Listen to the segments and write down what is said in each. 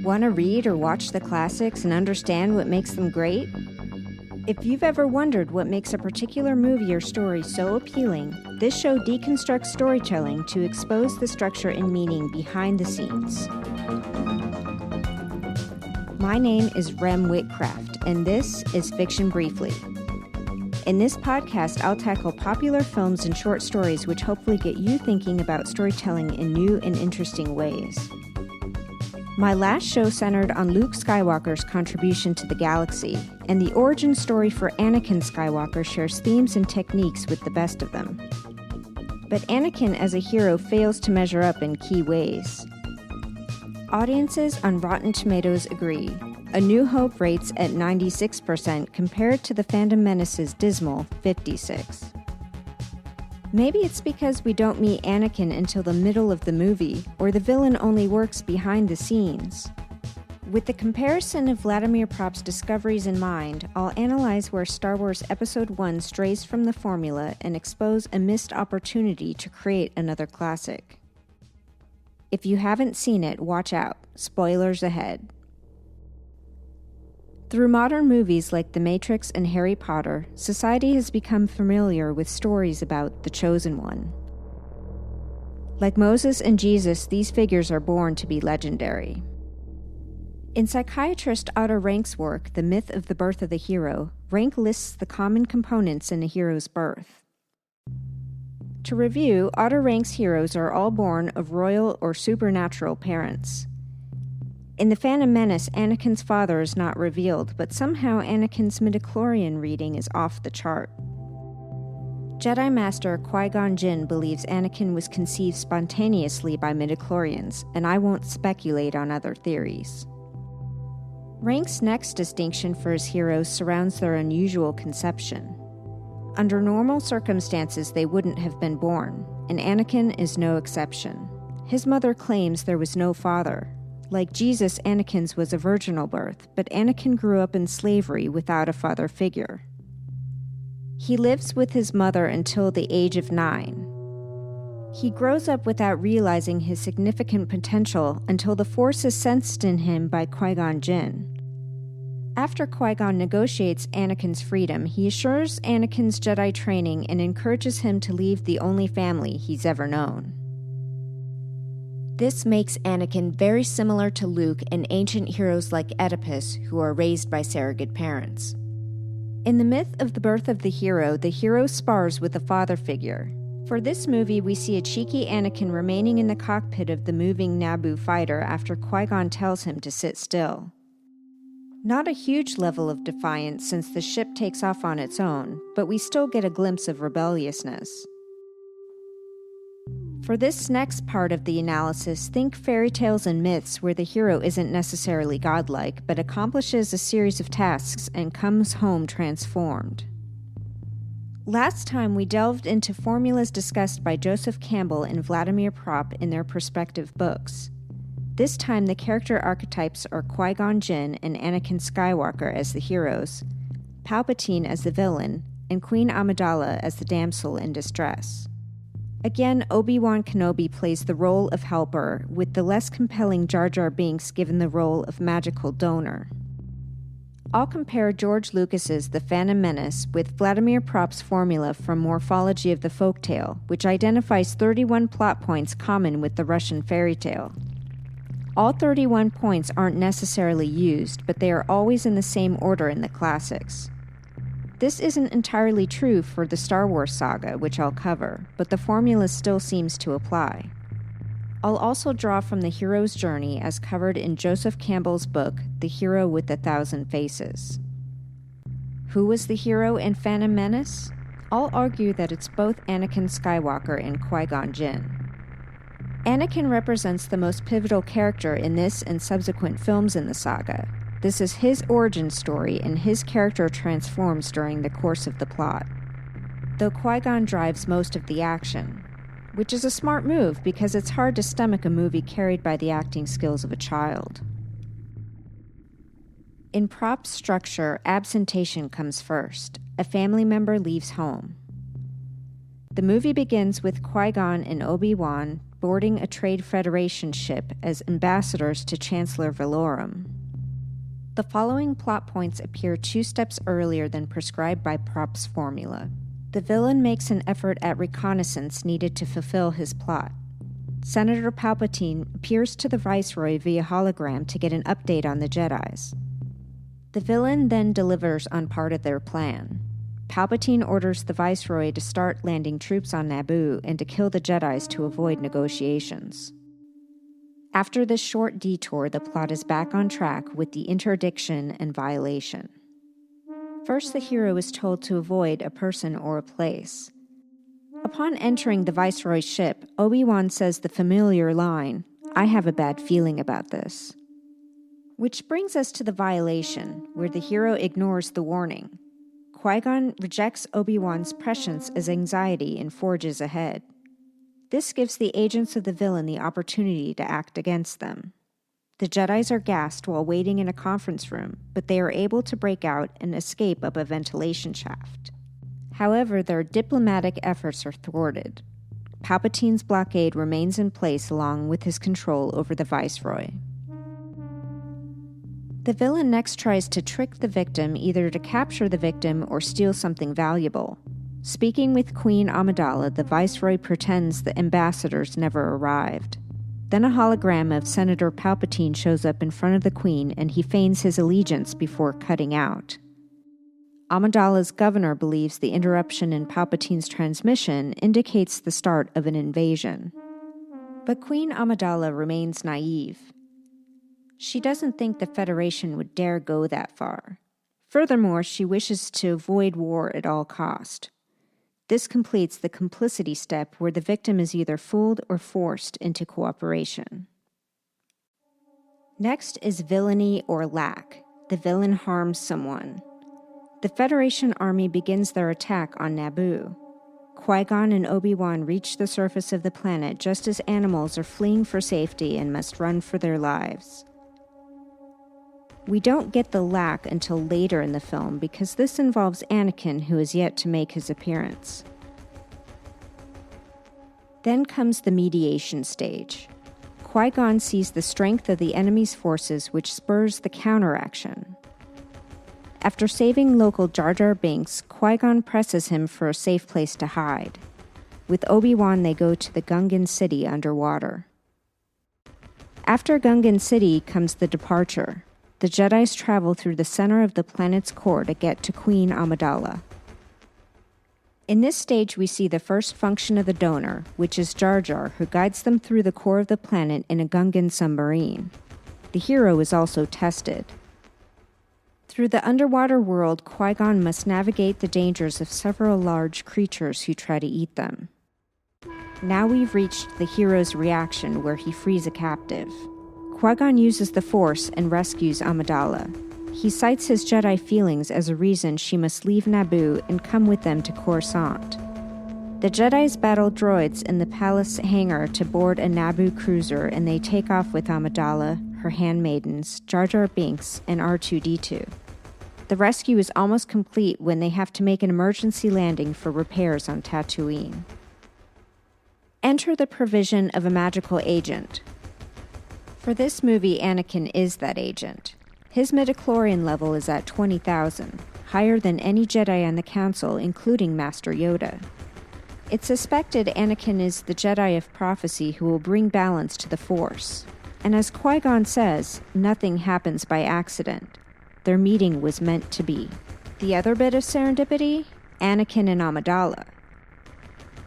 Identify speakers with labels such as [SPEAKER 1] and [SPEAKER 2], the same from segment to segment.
[SPEAKER 1] Want to read or watch the classics and understand what makes them great? If you've ever wondered what makes a particular movie or story so appealing, this show deconstructs storytelling to expose the structure and meaning behind the scenes. My name is Rem Whitcraft, and this is Fiction Briefly. In this podcast, I'll tackle popular films and short stories which hopefully get you thinking about storytelling in new and interesting ways. My last show centered on Luke Skywalker's contribution to the galaxy, and the origin story for Anakin Skywalker shares themes and techniques with the best of them. But Anakin as a hero fails to measure up in key ways. Audiences on Rotten Tomatoes agree. A New Hope rates at 96% compared to the Phantom Menace's dismal 56%. Maybe it's because we don't meet Anakin until the middle of the movie, or the villain only works behind the scenes. With the comparison of Vladimir Propp's discoveries in mind, I'll analyze where Star Wars Episode 1 strays from the formula and expose a missed opportunity to create another classic. If you haven't seen it, watch out. Spoilers ahead. Through modern movies like The Matrix and Harry Potter, society has become familiar with stories about the Chosen One. Like Moses and Jesus, these figures are born to be legendary. In psychiatrist Otto Rank's work, The Myth of the Birth of the Hero, Rank lists the common components in a hero's birth. To review, Otto Rank's heroes are all born of royal or supernatural parents. In The Phantom Menace, Anakin's father is not revealed, but somehow Anakin's midichlorian reading is off the chart. Jedi Master Qui-Gon Jinn believes Anakin was conceived spontaneously by midichlorians, and I won't speculate on other theories. Rank's next distinction for his heroes surrounds their unusual conception. Under normal circumstances, they wouldn't have been born, and Anakin is no exception. His mother claims there was no father. Like Jesus, Anakin's was a virginal birth, but Anakin grew up in slavery without a father figure. He lives with his mother until the age of 9. He grows up without realizing his significant potential until the Force is sensed in him by Qui-Gon Jinn. After Qui-Gon negotiates Anakin's freedom, he assures Anakin's Jedi training and encourages him to leave the only family he's ever known. This makes Anakin very similar to Luke and ancient heroes like Oedipus, who are raised by surrogate parents. In The Myth of the Birth of the hero spars with a father figure. For this movie, we see a cheeky Anakin remaining in the cockpit of the moving Naboo fighter after Qui-Gon tells him to sit still. Not a huge level of defiance since the ship takes off on its own, but we still get a glimpse of rebelliousness. For this next part of the analysis, think fairy tales and myths where the hero isn't necessarily godlike, but accomplishes a series of tasks and comes home transformed. Last time we delved into formulas discussed by Joseph Campbell and Vladimir Propp in their respective books. This time the character archetypes are Qui-Gon Jinn and Anakin Skywalker as the heroes, Palpatine as the villain, and Queen Amidala as the damsel in distress. Again, Obi-Wan Kenobi plays the role of helper, with the less compelling Jar Jar Binks given the role of magical donor. I'll compare George Lucas's The Phantom Menace with Vladimir Propp's formula from Morphology of the Folktale, which identifies 31 plot points common with the Russian fairy tale. All 31 points aren't necessarily used, but they are always in the same order in the classics. This isn't entirely true for the Star Wars saga, which I'll cover, but the formula still seems to apply. I'll also draw from the hero's journey as covered in Joseph Campbell's book, The Hero with 1,000 Faces. Who was the hero in Phantom Menace? I'll argue that it's both Anakin Skywalker and Qui-Gon Jinn. Anakin represents the most pivotal character in this and subsequent films in the saga. This is his origin story, and his character transforms during the course of the plot. Though Qui-Gon drives most of the action, which is a smart move because it's hard to stomach a movie carried by the acting skills of a child. In Propp's structure, absentation comes first. A family member leaves home. The movie begins with Qui-Gon and Obi-Wan boarding a Trade Federation ship as ambassadors to Chancellor Valorum. The following plot points appear 2 steps earlier than prescribed by Propp's formula. The villain makes an effort at reconnaissance needed to fulfill his plot. Senator Palpatine appears to the Viceroy via hologram to get an update on the Jedis. The villain then delivers on part of their plan. Palpatine orders the Viceroy to start landing troops on Naboo and to kill the Jedis to avoid negotiations. After this short detour, the plot is back on track with the interdiction and violation. First, the hero is told to avoid a person or a place. Upon entering the Viceroy's ship, Obi-Wan says the familiar line, "I have a bad feeling about this." Which brings us to the violation, where the hero ignores the warning. Qui-Gon rejects Obi-Wan's prescience as anxiety and forges ahead. This gives the agents of the villain the opportunity to act against them. The Jedis are gassed while waiting in a conference room, but they are able to break out and escape up a ventilation shaft. However, their diplomatic efforts are thwarted. Palpatine's blockade remains in place along with his control over the Viceroy. The villain next tries to trick the victim either to capture the victim or steal something valuable. Speaking with Queen Amidala, the Viceroy pretends the ambassadors never arrived. Then a hologram of Senator Palpatine shows up in front of the Queen and he feigns his allegiance before cutting out. Amidala's governor believes the interruption in Palpatine's transmission indicates the start of an invasion. But Queen Amidala remains naive. She doesn't think the Federation would dare go that far. Furthermore, she wishes to avoid war at all cost. This completes the complicity step where the victim is either fooled or forced into cooperation. Next is villainy or lack. The villain harms someone. The Federation army begins their attack on Naboo. Qui-Gon and Obi-Wan reach the surface of the planet just as animals are fleeing for safety and must run for their lives. We don't get the lack until later in the film because this involves Anakin, who is yet to make his appearance. Then comes the mediation stage. Qui-Gon sees the strength of the enemy's forces, which spurs the counteraction. After saving local Jar Jar Binks, Qui-Gon presses him for a safe place to hide. With Obi-Wan, they go to the Gungan city underwater. After Gungan city comes the departure. The Jedis travel through the center of the planet's core to get to Queen Amidala. In this stage, we see the first function of the donor, which is Jar Jar, who guides them through the core of the planet in a Gungan submarine. The hero is also tested. Through the underwater world, Qui-Gon must navigate the dangers of several large creatures who try to eat them. Now we've reached the hero's reaction, where he frees a captive. Qui-Gon uses the Force and rescues Amidala. He cites his Jedi feelings as a reason she must leave Naboo and come with them to Coruscant. The Jedis battle droids in the palace hangar to board a Naboo cruiser, and they take off with Amidala, her handmaidens, Jar Jar Binks, and R2-D2. The rescue is almost complete when they have to make an emergency landing for repairs on Tatooine. Enter the provision of a magical agent. For this movie, Anakin is that agent. His midichlorian level is at 20,000, higher than any Jedi on the Council, including Master Yoda. It's suspected Anakin is the Jedi of prophecy who will bring balance to the Force. And as Qui-Gon says, nothing happens by accident. Their meeting was meant to be. The other bit of serendipity? Anakin and Amidala.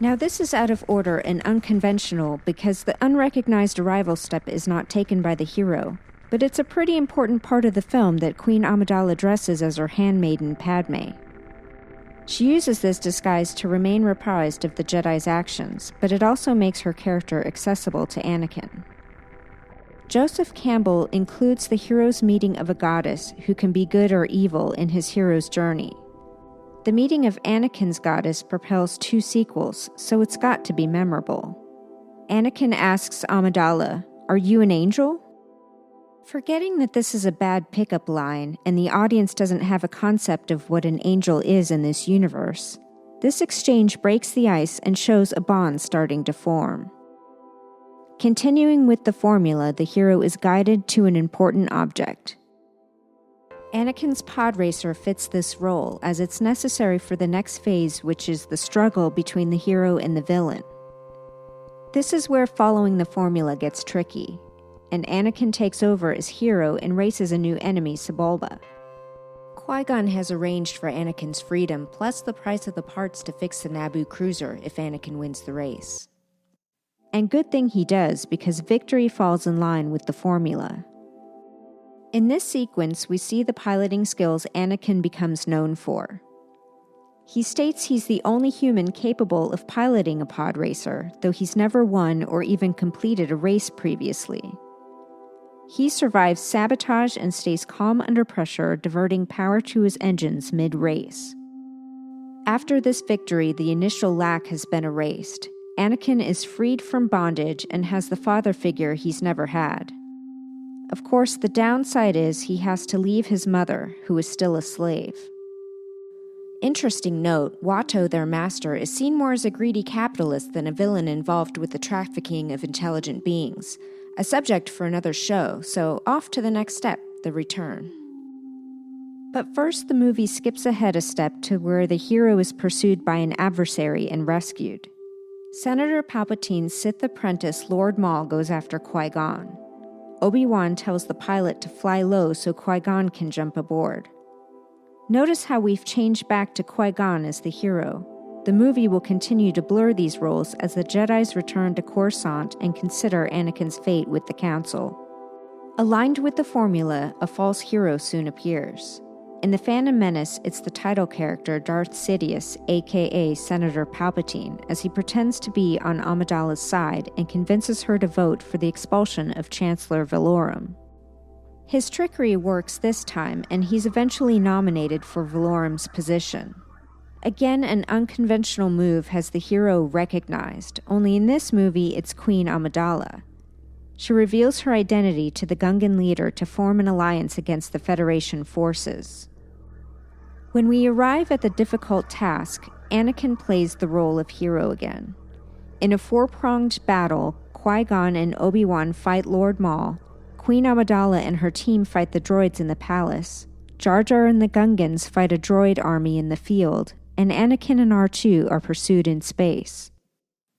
[SPEAKER 1] Now this is out of order and unconventional because the unrecognized arrival step is not taken by the hero, but it's a pretty important part of the film that Queen Amidala dresses as her handmaiden Padme. She uses this disguise to remain reprised of the Jedi's actions, but it also makes her character accessible to Anakin. Joseph Campbell includes the hero's meeting of a goddess who can be good or evil in his hero's journey. The meeting of Anakin's goddess propels 2 sequels, so it's got to be memorable. Anakin asks Amidala, "Are you an angel?" Forgetting that this is a bad pickup line and the audience doesn't have a concept of what an angel is in this universe, this exchange breaks the ice and shows a bond starting to form. Continuing with the formula, the hero is guided to an important object. Anakin's pod racer fits this role, as it's necessary for the next phase, which is the struggle between the hero and the villain. This is where following the formula gets tricky, and Anakin takes over as hero and races a new enemy, Sebulba. Qui-Gon has arranged for Anakin's freedom, plus the price of the parts to fix the Naboo cruiser if Anakin wins the race. And good thing he does, because victory falls in line with the formula. In this sequence, we see the piloting skills Anakin becomes known for. He states he's the only human capable of piloting a pod racer, though he's never won or even completed a race previously. He survives sabotage and stays calm under pressure, diverting power to his engines mid-race. After this victory, the initial lack has been erased. Anakin is freed from bondage and has the father figure he's never had. Of course, the downside is he has to leave his mother, who is still a slave. Interesting note, Watto, their master, is seen more as a greedy capitalist than a villain involved with the trafficking of intelligent beings, a subject for another show, so off to the next step, the return. But first, the movie skips ahead a step to where the hero is pursued by an adversary and rescued. Senator Palpatine's Sith apprentice Lord Maul goes after Qui-Gon. Obi-Wan tells the pilot to fly low so Qui-Gon can jump aboard. Notice how we've changed back to Qui-Gon as the hero. The movie will continue to blur these roles as the Jedi's return to Coruscant and consider Anakin's fate with the Council. Aligned with the formula, a false hero soon appears. In The Phantom Menace, it's the title character Darth Sidious, aka Senator Palpatine, as he pretends to be on Amidala's side and convinces her to vote for the expulsion of Chancellor Valorum. His trickery works this time, and he's eventually nominated for Valorum's position. Again, an unconventional move has the hero recognized, only in this movie it's Queen Amidala. She reveals her identity to the Gungan leader to form an alliance against the Federation forces. When we arrive at the difficult task, Anakin plays the role of hero again. In a four-pronged battle, Qui-Gon and Obi-Wan fight Lord Maul, Queen Amidala and her team fight the droids in the palace, Jar Jar and the Gungans fight a droid army in the field, and Anakin and R2 are pursued in space.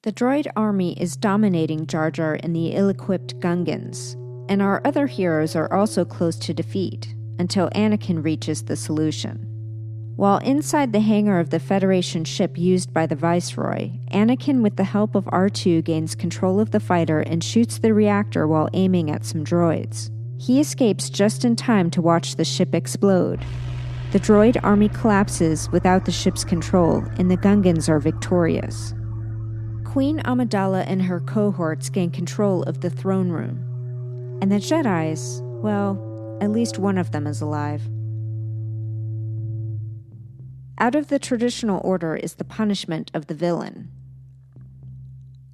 [SPEAKER 1] The droid army is dominating Jar Jar and the ill-equipped Gungans, and our other heroes are also close to defeat, until Anakin reaches the solution. While inside the hangar of the Federation ship used by the Viceroy, Anakin, with the help of R2, gains control of the fighter and shoots the reactor while aiming at some droids. He escapes just in time to watch the ship explode. The droid army collapses without the ship's control, and the Gungans are victorious. Queen Amidala and her cohorts gain control of the throne room. And the Jedis, well, at least one of them is alive. Out of the traditional order is the punishment of the villain.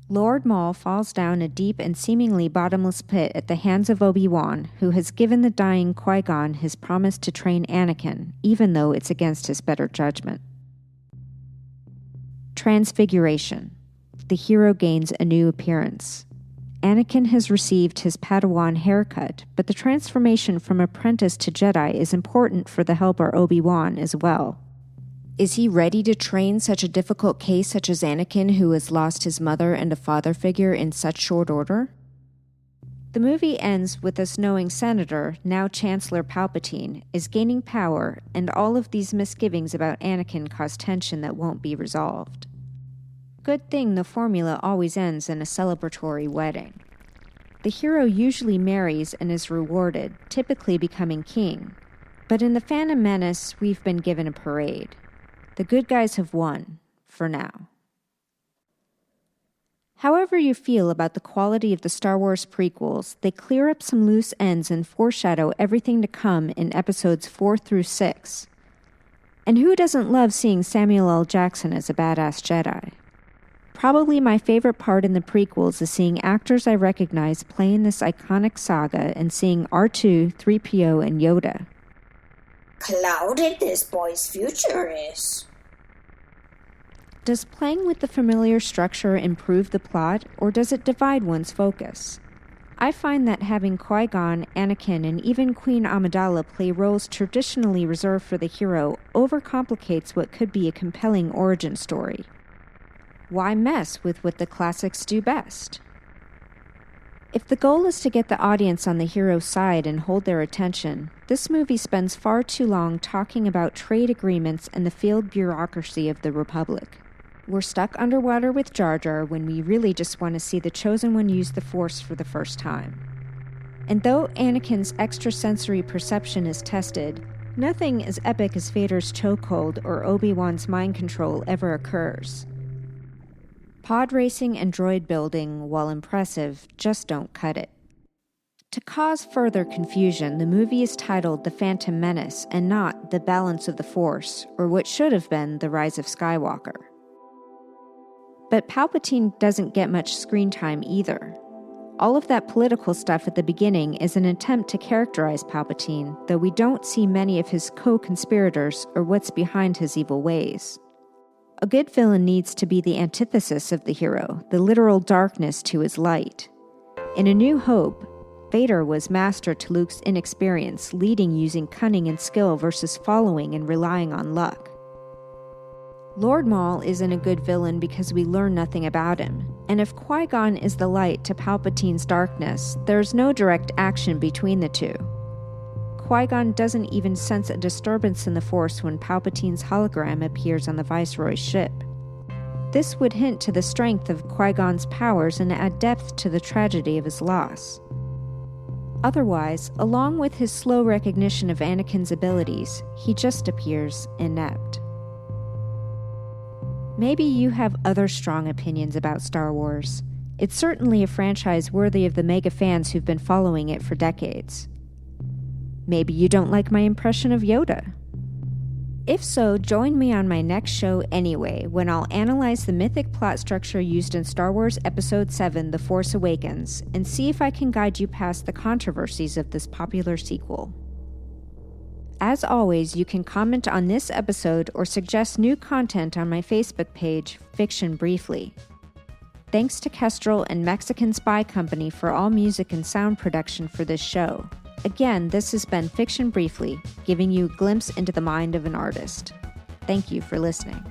[SPEAKER 1] Lord Maul falls down a deep and seemingly bottomless pit at the hands of Obi-Wan, who has given the dying Qui-Gon his promise to train Anakin, even though it's against his better judgment. Transfiguration. The hero gains a new appearance. Anakin has received his Padawan haircut, but the transformation from apprentice to Jedi is important for the helper Obi-Wan as well. Is he ready to train such a difficult case such as Anakin, who has lost his mother and a father figure in such short order? The movie ends with us knowing Senator, now Chancellor Palpatine, is gaining power, and all of these misgivings about Anakin cause tension that won't be resolved. Good thing the formula always ends in a celebratory wedding. The hero usually marries and is rewarded, typically becoming king. But in The Phantom Menace, we've been given a parade. The good guys have won, for now. However you feel about the quality of the Star Wars prequels, they clear up some loose ends and foreshadow everything to come in episodes 4 through 6. And who doesn't love seeing Samuel L. Jackson as a badass Jedi? Probably my favorite part in the prequels is seeing actors I recognize play in this iconic saga and seeing R2, 3PO, and Yoda.
[SPEAKER 2] Clouded this boy's future is.
[SPEAKER 1] Does playing with the familiar structure improve the plot, or does it divide one's focus? I find that having Qui-Gon, Anakin, and even Queen Amidala play roles traditionally reserved for the hero overcomplicates what could be a compelling origin story. Why mess with what the classics do best? If the goal is to get the audience on the hero's side and hold their attention, this movie spends far too long talking about trade agreements and the failed bureaucracy of the Republic. We're stuck underwater with Jar Jar when we really just want to see the Chosen One use the Force for the first time. And though Anakin's extrasensory perception is tested, nothing as epic as Vader's chokehold or Obi-Wan's mind control ever occurs. Pod racing and droid building, while impressive, just don't cut it. To cause further confusion, the movie is titled The Phantom Menace and not The Balance of the Force, or what should have been The Rise of Skywalker. But Palpatine doesn't get much screen time either. All of that political stuff at the beginning is an attempt to characterize Palpatine, though we don't see many of his co-conspirators or what's behind his evil ways. A good villain needs to be the antithesis of the hero, the literal darkness to his light. In A New Hope, Vader was master to Luke's inexperience, leading using cunning and skill versus following and relying on luck. Lord Maul isn't a good villain because we learn nothing about him, and if Qui-Gon is the light to Palpatine's darkness, there's no direct action between the two. Qui-Gon doesn't even sense a disturbance in the Force when Palpatine's hologram appears on the Viceroy's ship. This would hint to the strength of Qui-Gon's powers and add depth to the tragedy of his loss. Otherwise, along with his slow recognition of Anakin's abilities, he just appears inept. Maybe you have other strong opinions about Star Wars. It's certainly a franchise worthy of the mega fans who've been following it for decades. Maybe you don't like my impression of Yoda. If so, join me on my next show anyway, when I'll analyze the mythic plot structure used in Star Wars Episode 7, The Force Awakens, and see if I can guide you past the controversies of this popular sequel. As always, you can comment on this episode or suggest new content on my Facebook page, Fiction Briefly. Thanks to Kestrel and Mexican Spy Company for all music and sound production for this show. Again, this has been Fiction Briefly, giving you a glimpse into the mind of an artist. Thank you for listening.